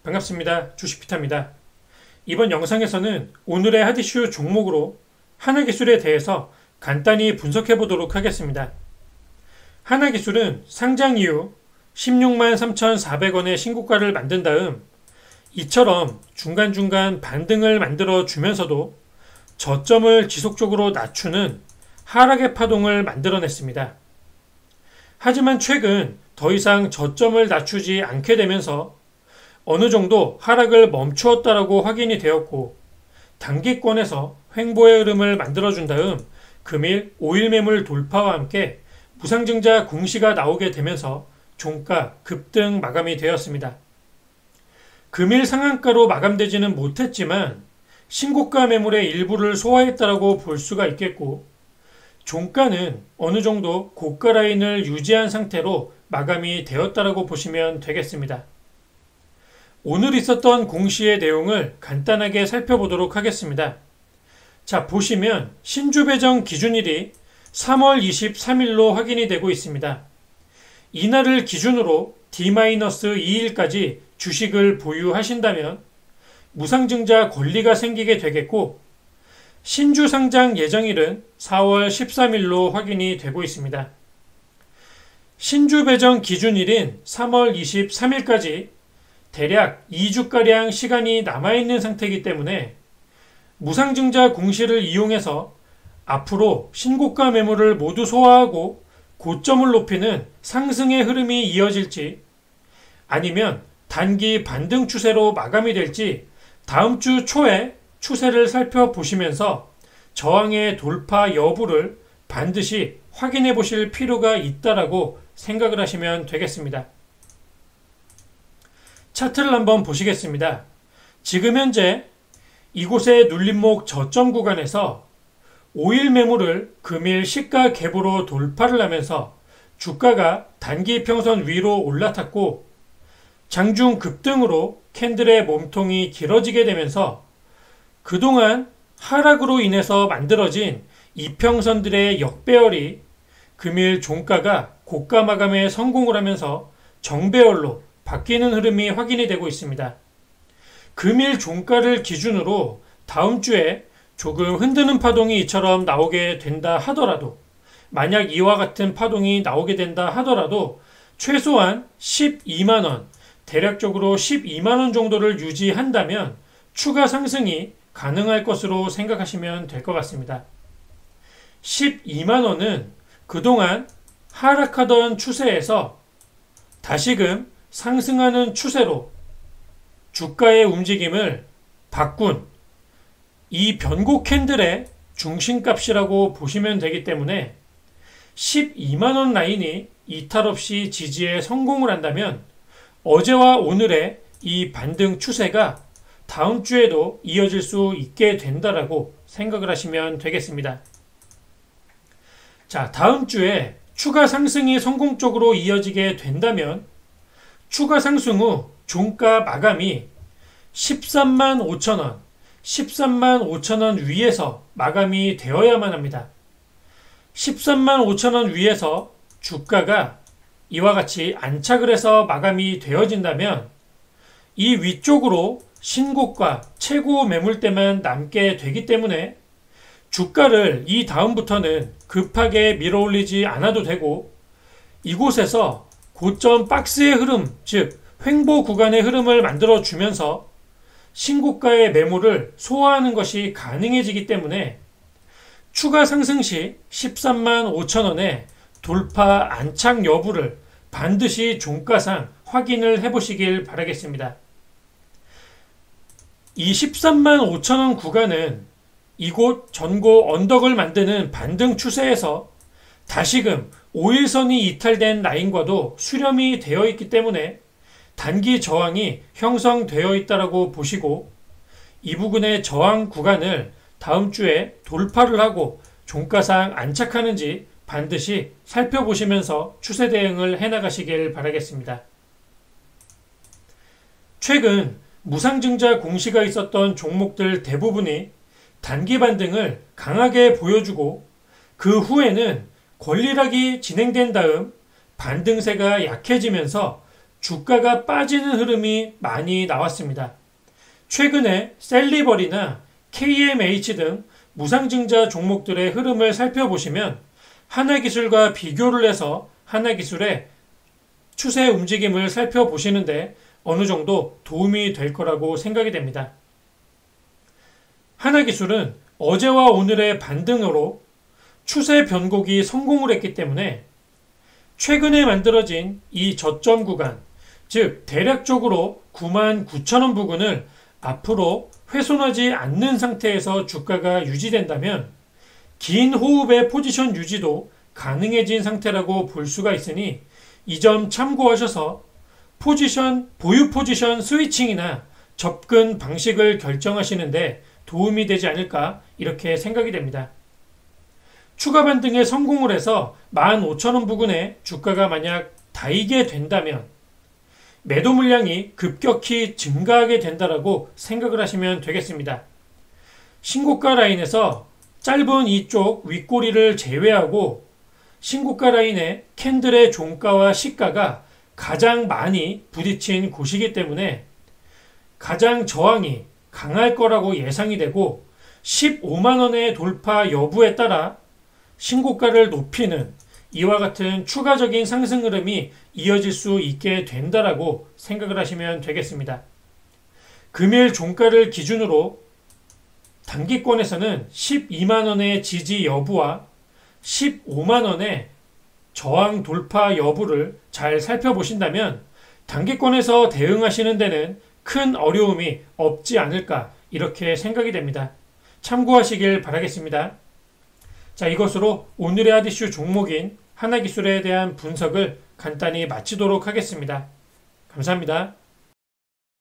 반갑습니다. 주식피터입니다. 이번 영상에서는 오늘의 핫이슈 종목으로 하나기술에 대해서 간단히 분석해 보도록 하겠습니다. 하나기술은 상장 이후 16만 3,400원의 신고가를 만든 다음 이처럼 중간중간 반등을 만들어 주면서도 저점을 지속적으로 낮추는 하락의 파동을 만들어냈습니다. 하지만 최근 더 이상 저점을 낮추지 않게 되면서 어느 정도 하락을 멈추었다라고 확인이 되었고 단기권에서 횡보의 흐름을 만들어준 다음 금일 5일 매물 돌파와 함께 무상증자 공시가 나오게 되면서 종가 급등 마감이 되었습니다. 금일 상한가로 마감되지는 못했지만 신고가 매물의 일부를 소화했다라고 볼 수가 있겠고 종가는 어느 정도 고가 라인을 유지한 상태로 마감이 되었다라고 보시면 되겠습니다. 오늘 있었던 공시의 내용을 간단하게 살펴보도록 하겠습니다. 자, 보시면 신주 배정 기준일이 3월 23일로 확인이 되고 있습니다. 이날을 기준으로 D-2일까지 주식을 보유하신다면 무상증자 권리가 생기게 되겠고 신주 상장 예정일은 4월 13일로 확인이 되고 있습니다. 신주 배정 기준일인 3월 23일까지 대략 2주가량 시간이 남아있는 상태이기 때문에 무상증자 공시를 이용해서 앞으로 신고가 매물을 모두 소화하고 고점을 높이는 상승의 흐름이 이어질지 아니면 단기 반등 추세로 마감이 될지 다음 주 초에 추세를 살펴보시면서 저항의 돌파 여부를 반드시 확인해 보실 필요가 있다라고 생각을 하시면 되겠습니다. 차트를 한번 보시겠습니다. 지금 현재 이곳의 눌림목 저점 구간에서 5일 매물을 금일 시가 갭으로 돌파를 하면서 주가가 단기 평선 위로 올라탔고 장중 급등으로 캔들의 몸통이 길어지게 되면서 그동안 하락으로 인해서 만들어진 이평선들의 역배열이 금일 종가가 고가 마감에 성공을 하면서 정배열로 바뀌는 흐름이 확인이 되고 있습니다. 금일 종가를 기준으로 다음 주에 조금 흔드는 파동이 이처럼 나오게 된다 하더라도 만약 이와 같은 파동이 나오게 된다 하더라도 최소한 12만원, 대략적으로 12만원 정도를 유지한다면 추가 상승이 가능할 것으로 생각하시면 될 것 같습니다. 12만원은 그동안 하락하던 추세에서 다시금 상승하는 추세로 주가의 움직임을 바꾼 이 변곡 캔들의 중심값이라고 보시면 되기 때문에 12만원 라인이 이탈 없이 지지에 성공을 한다면 어제와 오늘의 이 반등 추세가 다음 주에도 이어질 수 있게 된다라고 생각을 하시면 되겠습니다. 자, 다음 주에 추가 상승이 성공적으로 이어지게 된다면 추가 상승 후 종가 마감이 13만 5천원, 13만 5천원 위에서 마감이 되어야만 합니다. 13만 5천원 위에서 주가가 이와 같이 안착을 해서 마감이 되어진다면 이 위쪽으로 신고가 최고 매물대만 남게 되기 때문에 주가를 이 다음부터는 급하게 밀어올리지 않아도 되고 이곳에서 고점 박스의 흐름, 즉 횡보 구간의 흐름을 만들어주면서 신고가의 매물을 소화하는 것이 가능해지기 때문에 추가 상승 시 13만 5천원의 돌파 안착 여부를 반드시 종가상 확인을 해보시길 바라겠습니다. 이 13만 5천원 구간은 이곳 전고 언덕을 만드는 반등 추세에서 다시금 5일선이 이탈된 라인과도 수렴이 되어 있기 때문에 단기 저항이 형성되어 있다고 보시고 이 부분의 저항 구간을 다음 주에 돌파를 하고 종가상 안착하는지 반드시 살펴보시면서 추세 대응을 해나가시길 바라겠습니다. 최근 무상증자 공시가 있었던 종목들 대부분이 단기 반등을 강하게 보여주고 그 후에는 권리락이 진행된 다음 반등세가 약해지면서 주가가 빠지는 흐름이 많이 나왔습니다. 최근에 셀리버리나 KMH 등 무상증자 종목들의 흐름을 살펴보시면 하나기술과 비교를 해서 하나기술의 추세 움직임을 살펴보시는데 어느 정도 도움이 될 거라고 생각이 됩니다. 하나기술은 어제와 오늘의 반등으로 추세 변곡이 성공을 했기 때문에 최근에 만들어진 이 저점 구간, 즉 대략적으로 99,000원 부근을 앞으로 훼손하지 않는 상태에서 주가가 유지된다면 긴 호흡의 포지션 유지도 가능해진 상태라고 볼 수가 있으니 이 점 참고하셔서 보유 포지션 스위칭이나 접근 방식을 결정하시는데 도움이 되지 않을까 이렇게 생각이 됩니다. 추가 반등에 성공을 해서 15,000원 부근에 주가가 만약 닿게 된다면 매도 물량이 급격히 증가하게 된다라고 생각을 하시면 되겠습니다. 신고가 라인에서 짧은 이쪽 윗꼬리를 제외하고 신고가 라인의 캔들의 종가와 시가가 가장 많이 부딪힌 곳이기 때문에 가장 저항이 강할 거라고 예상이 되고 15만원의 돌파 여부에 따라 신고가를 높이는 이와 같은 추가적인 상승 흐름이 이어질 수 있게 된다라고 생각을 하시면 되겠습니다. 금일 종가를 기준으로 단기권에서는 12만원의 지지 여부와 15만원의 저항 돌파 여부를 잘 살펴보신다면 단기권에서 대응하시는 데는 큰 어려움이 없지 않을까 이렇게 생각이 됩니다. 참고하시길 바라겠습니다. 자, 이것으로 오늘의 핫이슈 종목인 하나기술에 대한 분석을 간단히 마치도록 하겠습니다. 감사합니다.